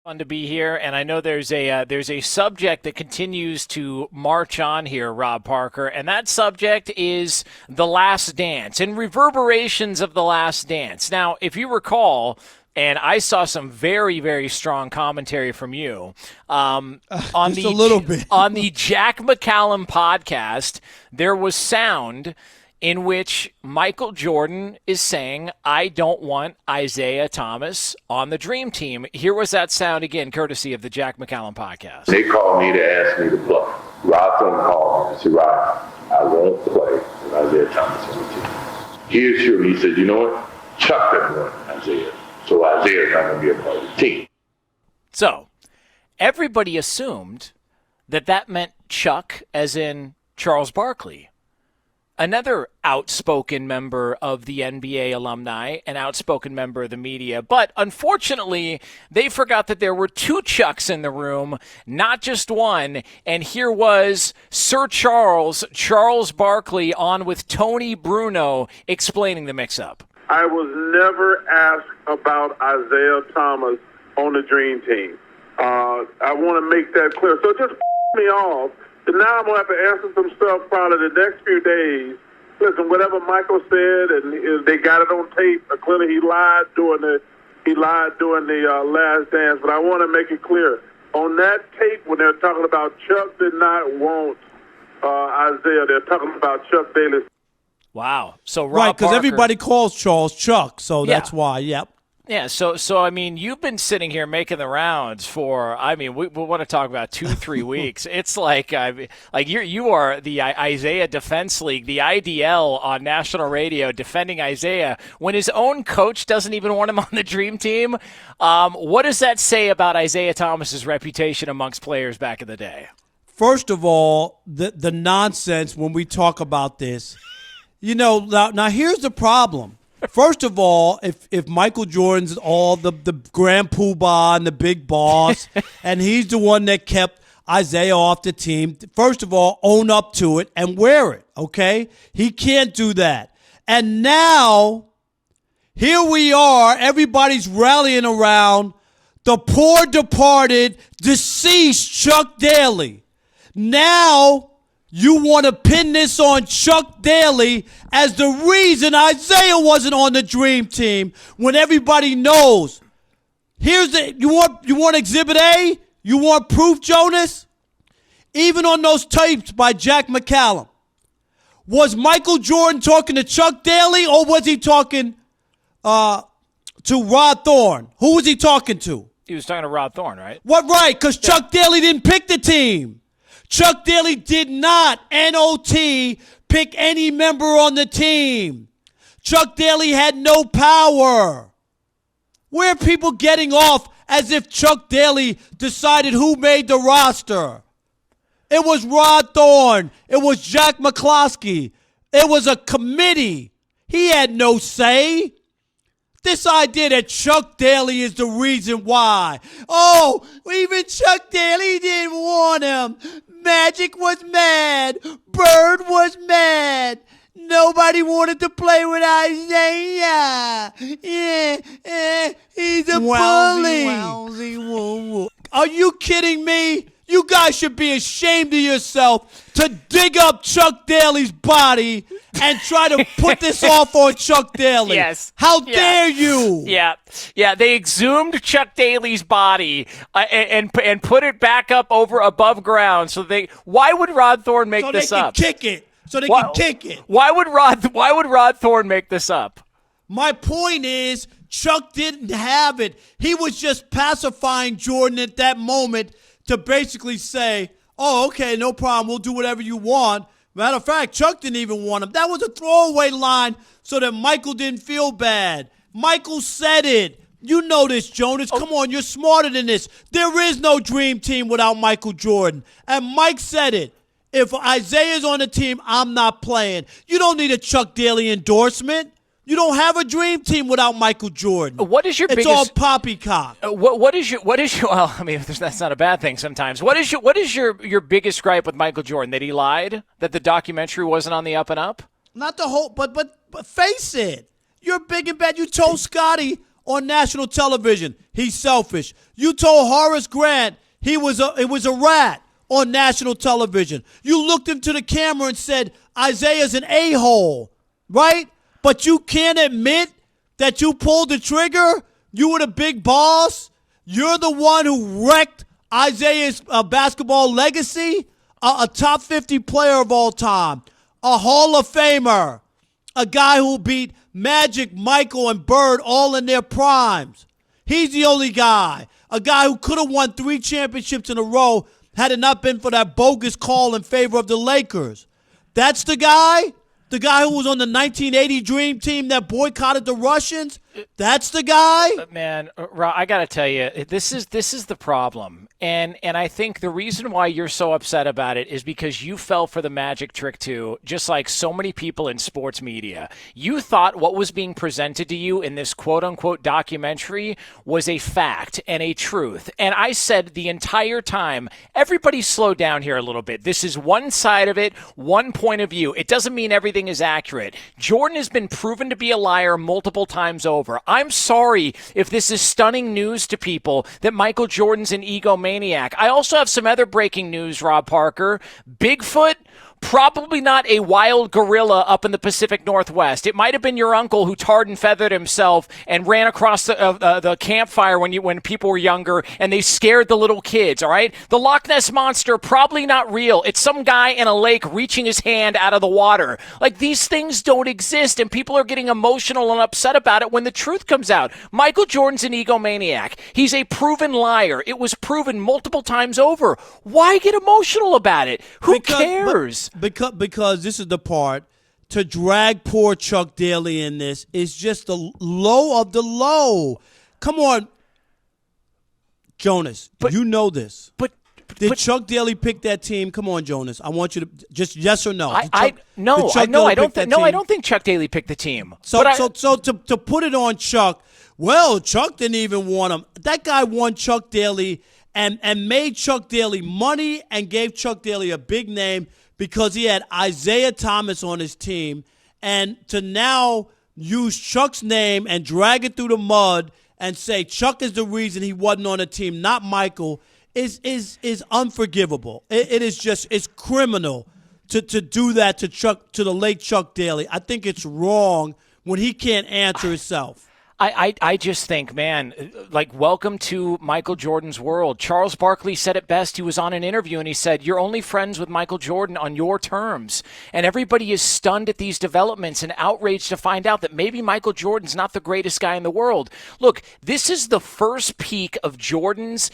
Fun to be here, and I know there's a subject that continues to march on here, Rob Parker, and that subject is The Last Dance and reverberations of The Last Dance. Now, if you recall, and I saw some very, very strong commentary from you on just a little bit on the Jack McCallum podcast. There was sound in which Michael Jordan is saying, I don't want Isaiah Thomas on the Dream Team. Here was that sound again, courtesy of the Jack McCallum podcast. They called me to ask me to play. Rob called me and said, Rob, I won't play with Isaiah Thomas on the team. He assured me, he said, you know what? Chuck doesn't want Isaiah. So Isaiah's not going to be a part of the team. So everybody assumed that meant Chuck, as in Charles Barkley. Another outspoken member of the NBA alumni, an outspoken member of the media. But unfortunately, they forgot that there were two Chucks in the room, not just one. And here was Sir Charles Barkley on with Tony Bruno explaining the mix-up. I was never asked about Isaiah Thomas on the Dream Team. I want to make that clear. So just me off. So now I'm going to have to answer some stuff probably the next few days. Listen, whatever Michael said, and they got it on tape. Clearly, he lied during the Last Dance. But I want to make it clear on that tape when they're talking about Chuck did not want Isaiah. They're talking about Chuck Daly. Wow. So Rob right, because Parker, everybody calls Charles Chuck, so that's why. Yep. Yeah, so I mean, you've been sitting here making the rounds for, I mean, we want to talk about 2-3 weeks. It's like you are the Isaiah Defense League, the IDL on national radio defending Isaiah when his own coach doesn't even want him on the Dream Team. What does that say about Isaiah Thomas's reputation amongst players back in the day? First of all, the nonsense when we talk about this, now here's the problem. First of all, if Michael Jordan's all the grand poobah and the big boss, and he's the one that kept Isaiah off the team, first of all, own up to it and wear it, okay? He can't do that. And now, here we are, everybody's rallying around the poor departed, deceased Chuck Daly. Now, you want to pin this on Chuck Daly as the reason Isaiah wasn't on the Dream Team when everybody knows. You want Exhibit A? You want proof, Jonas? Even on those tapes by Jack McCallum, was Michael Jordan talking to Chuck Daly or was he talking to Rod Thorne? Who was he talking to? He was talking to Rod Thorne, right? What, right, because Chuck Daly didn't pick the team. Chuck Daly did not, N-O-T, pick any member on the team. Chuck Daly had no power. Where are people getting off as if Chuck Daly decided who made the roster? It was Rod Thorne. It was Jack McCloskey. It was a committee. He had no say. This idea that Chuck Daly is the reason why. Oh, even Chuck Daly didn't want him. Magic was mad. Bird was mad. Nobody wanted to play with Isaiah. Yeah, he's a bully. Wowsy, woo, woo. Are you kidding me? You guys should be ashamed of yourself to dig up Chuck Daly's body and try to put this off on Chuck Daly. Yes. How dare you? Yeah. They exhumed Chuck Daly's body and put it back up above ground. Why would Rod Thorne make this up? So they can kick it. Why would Rod Thorne make this up? My point is, Chuck didn't have it. He was just pacifying Jordan at that moment to basically say, oh, okay, no problem. We'll do whatever you want. Matter of fact, Chuck didn't even want him. That was a throwaway line so that Michael didn't feel bad. Michael said it. You know this, Jonas. Come on, you're smarter than this. There is no Dream Team without Michael Jordan. And Mike said it. If Isaiah's on the team, I'm not playing. You don't need a Chuck Daly endorsement. You don't have a Dream Team without Michael Jordan. What is your it's biggest? All poppycock. What is your? Well, I mean, that's not a bad thing sometimes. What is your biggest gripe with Michael Jordan? That he lied? That the documentary wasn't on the up and up? Not the whole, but face it. You're big and bad. You told Scotty on national television. He's selfish. You told Horace Grant it was a rat on national television. You looked into the camera and said Isaiah's an a-hole, right? But you can't admit that you pulled the trigger. You were the big boss. You're the one who wrecked Isaiah's basketball legacy. A top 50 player of all time, a Hall of Famer, a guy who beat Magic, Michael, and Bird all in their primes. He's the only guy. A guy who could have won 3 championships in a row had it not been for that bogus call in favor of the Lakers. That's the guy? The guy who was on the 1980 Dream Team that boycotted the Russians? That's the guy? Man, Rob, I got to tell you, this is the problem. And I think the reason why you're so upset about it is because you fell for the magic trick too, just like so many people in sports media. You thought what was being presented to you in this quote-unquote documentary was a fact and a truth. And I said the entire time, everybody slow down here a little bit. This is one side of it, one point of view. It doesn't mean everything is accurate. Jordan has been proven to be a liar multiple times over. I'm sorry if this is stunning news to people that Michael Jordan's an egomaniac. I also have some other breaking news, Rob Parker. Bigfoot? Probably not a wild gorilla up in the Pacific Northwest. It might have been your uncle who tarred and feathered himself and ran across the campfire when people were younger and they scared the little kids, all right? The Loch Ness Monster, probably not real. It's some guy in a lake reaching his hand out of the water. Like, these things don't exist, and people are getting emotional and upset about it when the truth comes out. Michael Jordan's an egomaniac. He's a proven liar. It was proven multiple times over. Why get emotional about it? Who cares? Because this is the part, to drag poor Chuck Daly in this is just the low of the low. Come on, Jonas, you know this. Did Chuck Daly pick that team? Come on, Jonas. I want you to just yes or no. I don't think Chuck Daly picked the team. So to put it on Chuck, well, Chuck didn't even want him. That guy won Chuck Daly and made Chuck Daly money and gave Chuck Daly a big name because he had Isaiah Thomas on his team. And to now use Chuck's name and drag it through the mud and say Chuck is the reason he wasn't on the team, not Michael, is unforgivable. It is just, it's criminal to do that to the late Chuck Daly. I think it's wrong when he can't answer himself. I just think, man, like, welcome to Michael Jordan's world. Charles Barkley said it best. He was on an interview and he said, you're only friends with Michael Jordan on your terms. And everybody is stunned at these developments and outraged to find out that maybe Michael Jordan's not the greatest guy in the world. Look, this is the first peak of Jordan's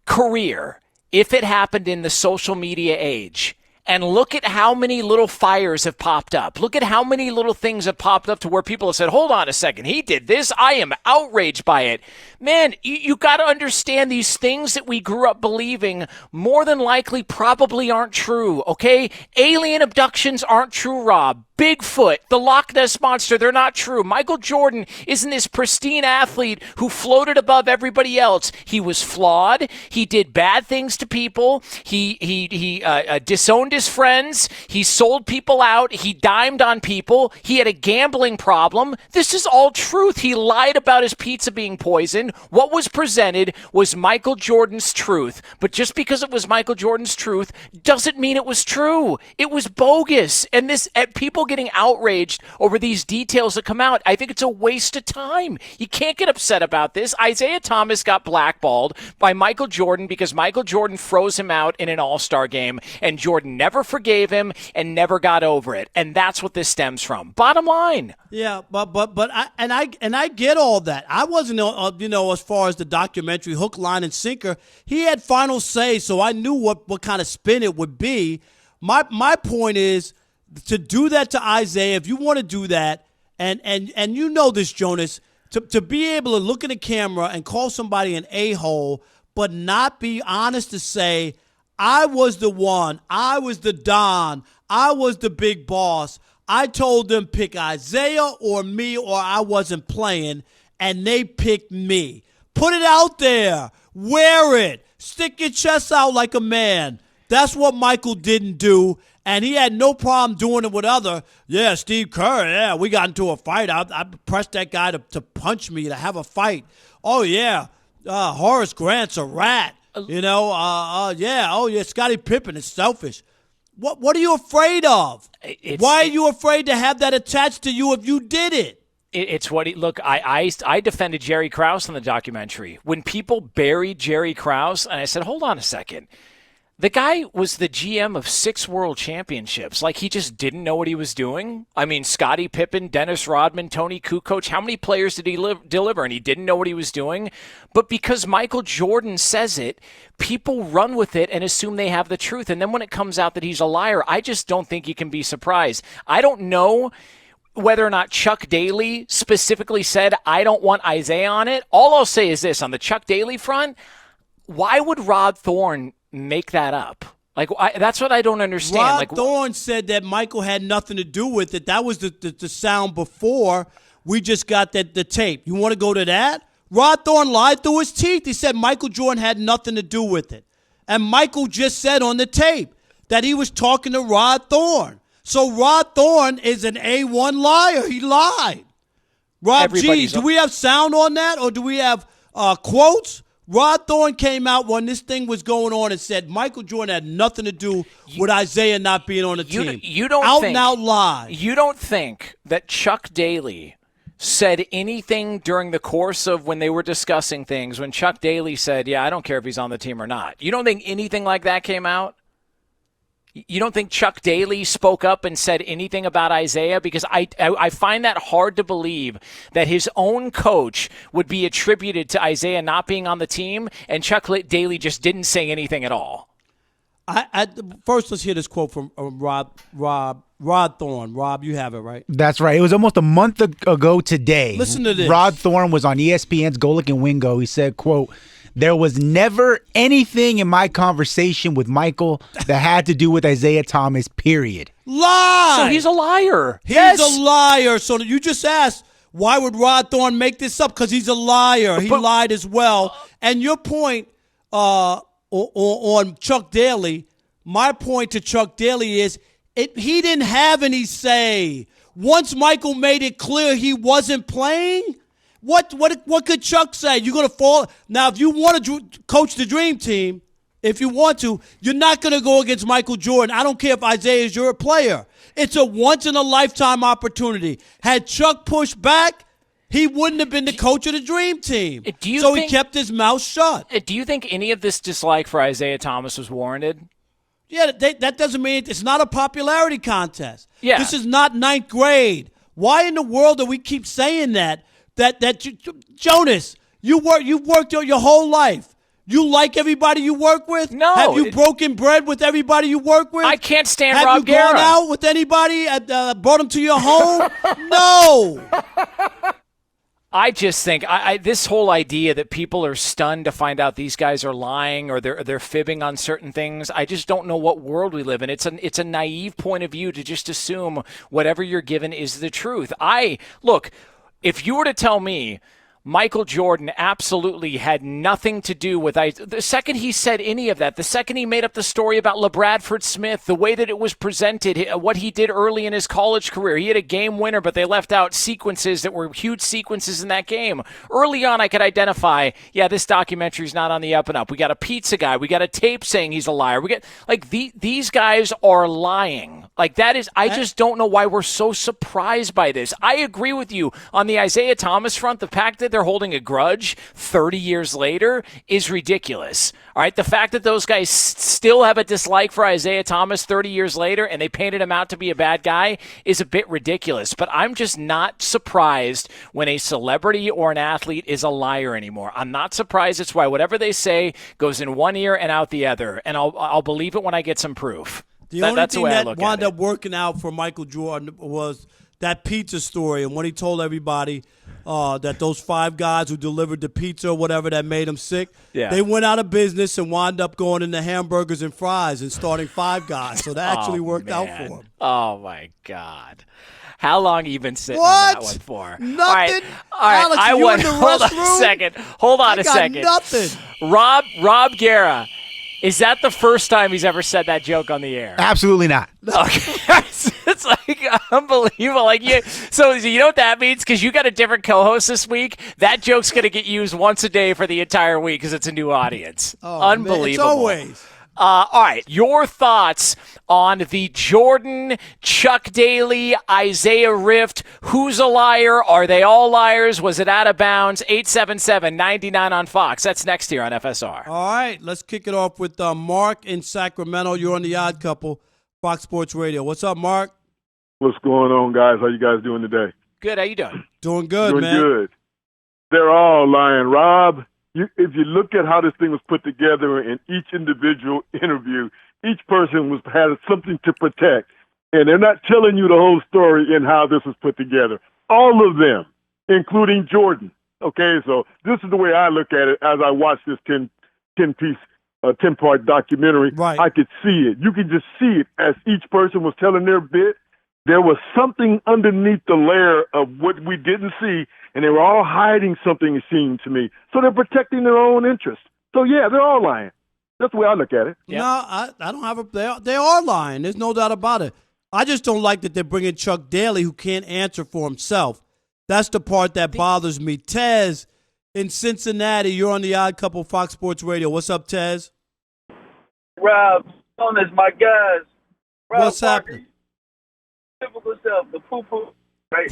career if it happened in the social media age. And look at how many little fires have popped up. Look at how many little things have popped up to where people have said, hold on a second, he did this. I am outraged by it. Man, you got to understand these things that we grew up believing more than likely probably aren't true, okay? Alien abductions aren't true, Rob. Bigfoot, the Loch Ness Monster, they're not true. Michael Jordan isn't this pristine athlete who floated above everybody else. He was flawed. He did bad things to people. He disowned his friends. He sold people out. He dimed on people. He had a gambling problem. This is all truth. He lied about his pizza being poisoned. What was presented was Michael Jordan's truth. But just because it was Michael Jordan's truth doesn't mean it was true. It was bogus. And people getting outraged over these details that come out, I think it's a waste of time. You can't get upset about this. Isaiah Thomas got blackballed by Michael Jordan because Michael Jordan froze him out in an All-Star game, and Jordan never forgave him and never got over it. And that's what this stems from. Bottom line. Yeah, but I get all that. I wasn't, as far as the documentary hook, line, and sinker. He had final say, so I knew what kind of spin it would be. My point is, to do that to Isaiah, if you want to do that, and you know this, Jonas, to be able to look in the camera and call somebody an a-hole, but not be honest to say, I was the one, I was the Don, I was the big boss. I told them pick Isaiah or me or I wasn't playing, and they picked me. Put it out there. Wear it. Stick your chest out like a man. That's what Michael didn't do. And he had no problem doing it with other. Yeah, Steve Kerr. Yeah, we got into a fight. I pressed that guy to punch me, to have a fight. Oh yeah, Horace Grant's a rat. You know. Yeah. Oh yeah, Scottie Pippen is selfish. What are you afraid of? Why are you afraid to have that attached to you if you did it? It's what look. I defended Jerry Krause in the documentary when people buried Jerry Krause, and I said, hold on a second. The guy was the GM of 6 world championships. Like, he just didn't know what he was doing. I mean, Scottie Pippen, Dennis Rodman, Tony Kukoc, how many players did he deliver? And he didn't know what he was doing. But because Michael Jordan says it, people run with it and assume they have the truth. And then when it comes out that he's a liar, I just don't think you can be surprised. I don't know whether or not Chuck Daly specifically said, I don't want Isaiah on it. All I'll say is this, on the Chuck Daly front, why would Rod Thorne make that up? Like, that's what I don't understand. Rod Thorne said that Michael had nothing to do with it. That was the sound before we just got the tape. You want to go to that? Rod Thorne lied through his teeth. He said Michael Jordan had nothing to do with it. And Michael just said on the tape that he was talking to Rod Thorne. So Rod Thorne is an A1 liar. He lied. Rob G, do we have sound on that, or do we have quotes? Rod Thorne came out when this thing was going on and said Michael Jordan had nothing to do with Isaiah not being on the team. You don't out think, and out lie. You don't think that Chuck Daly said anything during the course of when they were discussing things, when Chuck Daly said, yeah, I don't care if he's on the team or not. You don't think anything like that came out? You don't think Chuck Daly spoke up and said anything about Isaiah? Because I find that hard to believe that his own coach would be attributed to Isaiah not being on the team, and Chuck Daly just didn't say anything at all. First, let's hear this quote from Rod Thorne. Rob, you have it, right? That's right. It was almost a month ago today. Listen to this. Rod Thorne was on ESPN's Golic and Wingo. He said, quote, there was never anything in my conversation with Michael that had to do with Isaiah Thomas, period. Lie! So he's a liar. He's a liar. So you just asked, why would Rod Thorne make this up? Because he's a liar. He lied as well. And your point on Chuck Daly, my point to Chuck Daly is he didn't have any say. Once Michael made it clear he wasn't playing, what could Chuck say? You're going to fall? Now, if you want to coach the dream team, if you want to, you're not going to go against Michael Jordan. I don't care if Isaiah is your player. It's a once-in-a-lifetime opportunity. Had Chuck pushed back, he wouldn't have been the coach of the dream team. He kept his mouth shut. Do you think any of this dislike for Isaiah Thomas was warranted? Yeah, that doesn't mean it's not a popularity contest. Yeah. This is not ninth grade. Why in the world do we keep saying that Jonas, you've worked your whole life. You like everybody you work with? No. Have you broken bread with everybody you work with? I can't stand Have Rob you gone Guerra. out with anybody? Brought them to your home? No. I just think this whole idea that people are stunned to find out these guys are lying or they're fibbing on certain things. I just don't know what world we live in. It's a naive point of view to just assume whatever you're given is the truth. Look, if you were to tell me Michael Jordan absolutely had nothing to do with the second he said any of that, the second he made up the story about LeBradford Smith, the way that it was presented, what he did early in his college career, he had a game winner, but they left out sequences that were huge sequences in that game. Early on, I could identify, yeah, this documentary's not on the up and up. We got a pizza guy. We got a tape saying he's a liar. We get these guys are lying. Like that is, I just don't know why we're so surprised by this. I agree with you on the Isaiah Thomas front. The fact that they're holding a grudge 30 years later is ridiculous. All right, the fact that those guys still have a dislike for Isaiah Thomas 30 years later and they painted him out to be a bad guy is a bit ridiculous. But I'm just not surprised when a celebrity or an athlete is a liar anymore. I'm not surprised. It's why whatever they say goes in one ear and out the other, and I'll believe it when I get some proof. The only thing that wound up working out for Michael Jordan was that pizza story, and when he told everybody that those 5 guys who delivered the pizza or whatever that made him sick, they went out of business and wound up going into hamburgers and fries and starting 5 guys. So that actually worked out for him. Oh, my God. How long have you been sitting on that one for? Nothing. All right. Alex, Hold on a second. Nothing. Rob Guerra Is that the first time he's ever said that joke on the air? Absolutely not. Okay. It's like unbelievable. Like so you know what that means? Because you got a different co-host this week. That joke's going to get used once a day for the entire week because it's a new audience. Unbelievable. Man, it's always. All right, your thoughts on the Jordan, Chuck Daly, Isaiah rift. Who's a liar? Are they all liars? Was it out of bounds? 877-99 on Fox. That's next here on FSR. All right, let's kick it off with Mark in Sacramento. You're on the Odd Couple, Fox Sports Radio. What's up, Mark? What's going on, guys? How you guys doing today? Good. How you doing? Doing good, doing man. Good. They're all lying. Rob, if you look at how this thing was put together in each individual interview, each person had something to protect. And they're not telling you the whole story in how this was put together. All of them, including Jordan. Okay, so this is the way I look at it as I watch this 10-part documentary. Right. I could see it. You could just see it as each person was telling their bit. There was something underneath the layer of what we didn't see, and they were all hiding something, it seemed to me. So they're protecting their own interests. So, yeah, they're all lying. That's the way I look at it. Yep. No, I don't have they are lying. There's no doubt about it. I just don't like that they're bringing Chuck Daly, who can't answer for himself. That's the part that bothers me. Tez in Cincinnati, you're on the Odd Couple, Fox Sports Radio. What's up, Tez? Rob, Jonas, my guys. Rob What's happening? Typical self, the poo-poo, right?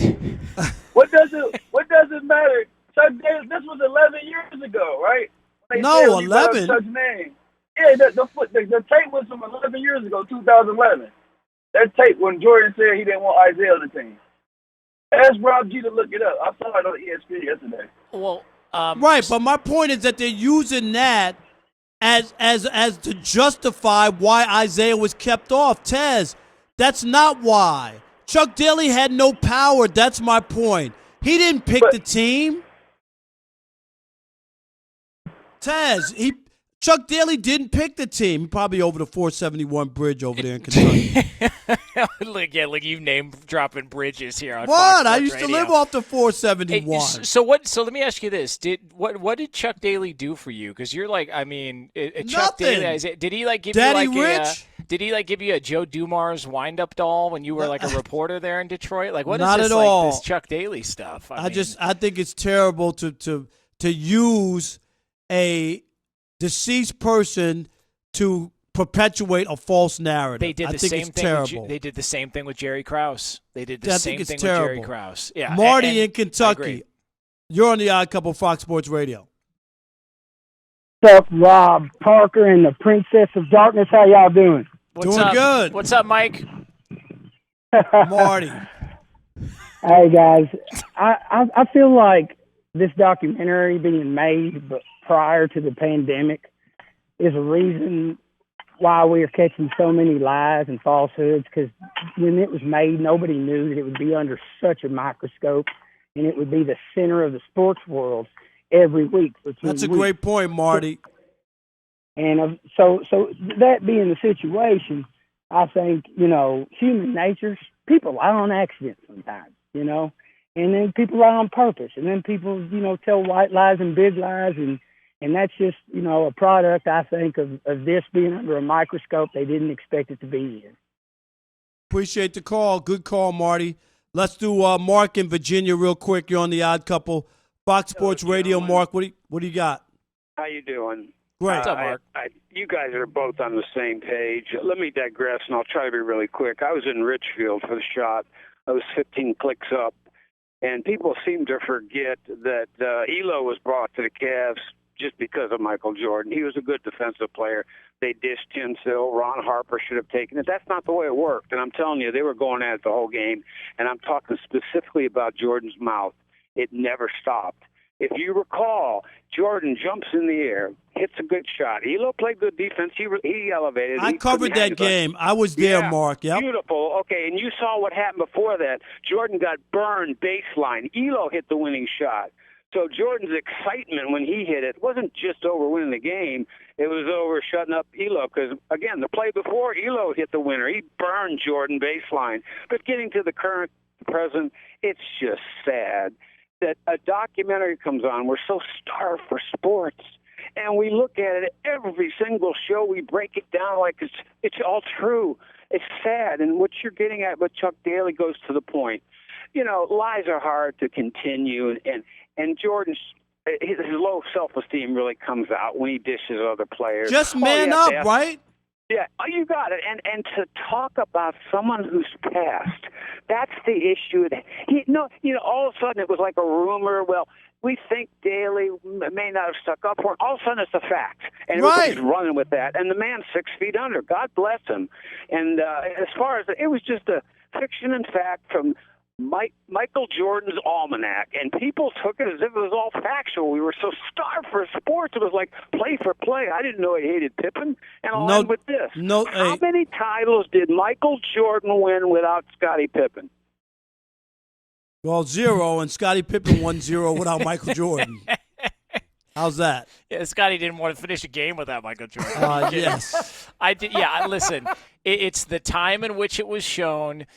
What does it matter? Chuck Daly, this was 11 years ago, right? No, 11. Chuck's name. Yeah, the tape was from 11 years ago, 2011. That tape when Jordan said he didn't want Isaiah on the team. Ask Rob G to look it up. I saw it on ESPN yesterday. Well, right, but my point is that they're using that as to justify why Isaiah was kept off. Tez, that's not why. Chuck Daly had no power. That's my point. He didn't pick the team. Tez, Chuck Daly didn't pick the team. He probably over the 471 bridge over there in Kentucky. look, you name dropping bridges here on What? Fox Sports I used Radio. to live off the 471. Hey, so let me ask you this: what did Chuck Daly do for you? Because you're like, I mean, Chuck Nothing. Daly. Did he give Daddy you Rich? Did he give you a Joe Dumars wind-up doll when you were like a reporter there in Detroit? Like, what is Not this at like all. this Chuck Daly stuff? I think it's terrible to use a deceased person to perpetuate a false narrative. They did the same thing. Terrible. They did the same thing with Jerry Krause. They did the I same think thing it's with Jerry terrible. Krause. Yeah, Marty and in I Kentucky. agree. You're on the Odd Couple, Fox Sports Radio. What's up, Rob, Parker, and the Princess of Darkness? How y'all doing? What's Doing up? good. What's up, Mike? Marty. Hey, guys. I feel like this documentary being made but prior to the pandemic is a reason why we are catching so many lies and falsehoods, because when it was made, nobody knew that it would be under such a microscope and it would be the center of the sports world every week. That's a great point, Marty. And so that being the situation, I think, human nature, people lie on accident sometimes, and then people lie on purpose, and then people, tell white lies and big lies, and that's just, a product, I think, of this being under a microscope they didn't expect it to be in. Appreciate the call. Good call, Marty. Let's do Mark in Virginia real quick. You're on the Odd Couple, Fox Sports Radio. Mark, what do you got? How you doing? Great. What's up, Mark? You guys are both on the same page. Let me digress, and I'll try to be really quick. I was in Richfield for the shot. I was 15 clicks up, and people seem to forget that Elo was brought to the Cavs just because of Michael Jordan. He was a good defensive player. They dished Tinsill. Ron Harper should have taken it. That's not the way it worked, and I'm telling you, they were going at it the whole game, and I'm talking specifically about Jordan's mouth. It never stopped. If you recall, Jordan jumps in the air, hits a good shot. Elo played good defense. He elevated. I covered that game. I was there, yeah, Mark. Yep. Beautiful. Okay, and you saw what happened before that. Jordan got burned baseline. Elo hit the winning shot. So Jordan's excitement when he hit it wasn't just over winning the game. It was over shutting up Elo because, again, the play before, Elo hit the winner. He burned Jordan baseline. But getting to the current present, it's just sad that a documentary comes on. We're so starved for sports. And we look at it every single show. We break it down like it's all true. It's sad. And what you're getting at with Chuck Daly goes to the point. You know, lies are hard to continue, and Jordan's his low self-esteem really comes out when he dishes other players. Just man up, right? Yeah, you got it. And to talk about someone who's passed, that's the issue. All of a sudden it was like a rumor. Well, we think Daly may not have stuck up for him. All of a sudden it's a fact. And everybody's running with that. And the man's 6 feet under. God bless him. And as far as it was just a fiction and fact from Michael Jordan's almanac, and people took it as if it was all factual. We were so starved for sports. It was like play for play. I didn't know he hated Pippen. And I'll end with this. How many titles did Michael Jordan win without Scottie Pippen? Well, 0, and Scottie Pippen won 0 without Michael Jordan. How's that? Yeah, Scottie didn't want to finish a game without Michael Jordan. Yes. I did. Yeah, listen, it's the time in which it was shown.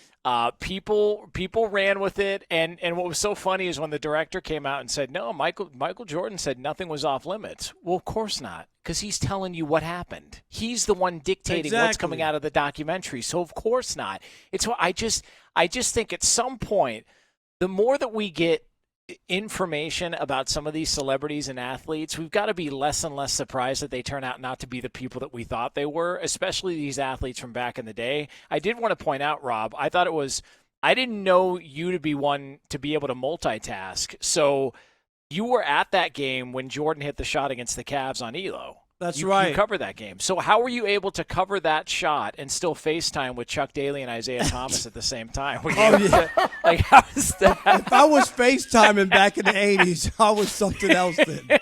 People ran with it, and what was so funny is when the director came out and said, no, Michael Jordan said nothing was off limits. Well, of course not, because he's telling you what happened. He's the one dictating what's coming out of the documentary, so of course not. It's what I just think at some point, the more that we get information about some of these celebrities and athletes, we've got to be less and less surprised that they turn out not to be the people that we thought they were, especially these athletes from back in the day. I did want to point out, Rob, I didn't know you to be one to be able to multitask. So you were at that game when Jordan hit the shot against the Cavs on ELO. That's right. You covered that game. So how were you able to cover that shot and still FaceTime with Chuck Daly and Isaiah Thomas at the same time? How was that? If I was FaceTiming back in the 80s, I was something else then.